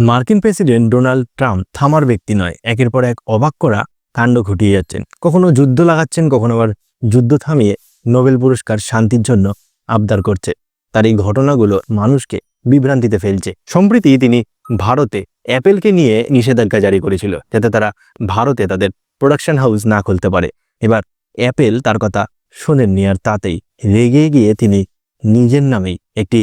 মার্কিন president Donald Trump থামার ব্যক্তি নয়, একের পর এক অবাক করা কাণ্ড ঘটিয়ে যাচ্ছেন। কখনো যুদ্ধ লাগাচ্ছেন, কখনো আবার যুদ্ধ থামিয়ে নোবেল পুরস্কার শান্তির জন্য আবদার করছে। তার এই ঘটনাগুলো মানুষকে বিভ্রান্তিতে ফেলছে। সম্প্রতি তিনি ভারতে অ্যাপেলকে নিয়ে নিষেধাজ্ঞা জারি করেছিল, যাতে তারা ভারতে তাদের প্রোডাকশন হাউস না খুলতে পারে। এবার অ্যাপেল তার কথা শোনেননি, আর তাতেই রেগে গিয়ে তিনি নিজের নামেই একটি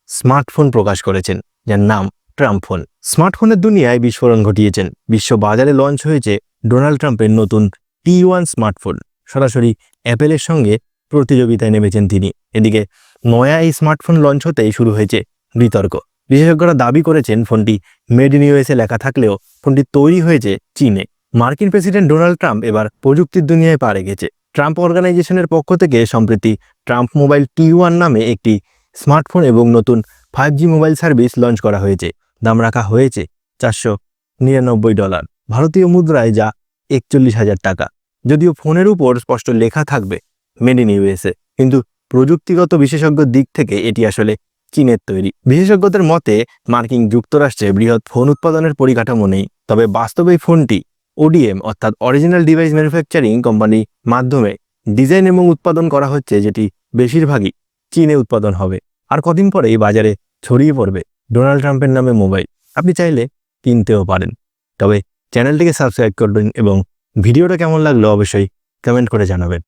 স্মার্টফোন প্রকাশ করেছেন, যার নাম ট্রাম্প ফোন। স্মার্টফোনের দুনিয়ায় বিস্ফোরণ ঘটিয়েছেন। বিশ্ব বাজারে লঞ্চ হয়েছে ডোনাল্ড ট্রাম্পের নতুন T1 স্মার্টফোন। সরাসরি অ্যাপেলের সঙ্গে প্রতিযোগিতায় নেমেছেন তিনি। এদিকে নয়া এই স্মার্টফোন লঞ্চ হতেই শুরু হয়েছে বিতর্ক। বিশেষজ্ঞরা দাবি করেছেন ফোনটি মেড ইন ইউএসএ লেখা থাকলেও ফোনটি তৈরি হয়েছে চীনে। মার্কিন প্রেসিডেন্ট ডোনাল্ড ট্রাম্প এবার প্রযুক্তির দুনিয়ায় পা রেখেছে। ট্রাম্প অর্গানাইজেশনের পক্ষ থেকে সম্প্রতি ট্রাম্প মোবাইল T1 নামে একটি স্মার্টফোন এবং নতুন 5G মোবাইল সার্ভিস লঞ্চ করা হয়েছে। দাম রাখা হয়েছে $499, ভারতীয় মুদ্রায়, যা 41,000 টাকা। যদিও ফোনের উপর স্পষ্ট লেখা থাকবে মেড ইন ইউএসএ, কিন্তু প্রযুক্তিগত বিশেষজ্ঞর দিক থেকে এটি আসলে চীনের তৈরি। বিশেষজ্ঞদের মতে মার্কিন যুক্তরাষ্ট্রে বৃহৎ ফোন উৎপাদনের পরিকাঠামো নেই, তবে বাস্তবে ফোনটি ODM অর্থাৎ অরিজিনাল ডিভাইস ম্যানুফ্যাকচারিং কোম্পানির মাধ্যমে ডিজাইন এবং উৎপাদন করা হচ্ছে, যেটি বেশিরভাগই চীনে উৎপাদন হবে। আর কদিন পরেই বাজারে ছড়িয়ে পড়বে ডোনাল্ড ট্রাম্পের নামে মোবাইল। আপনি চাইলে কিনতেও পারেন। তবে চ্যানেলটিকে সাবস্ক্রাইব করবেন এবং ভিডিওটা কেমন লাগলো অবশ্যই কমেন্ট করে জানাবেন।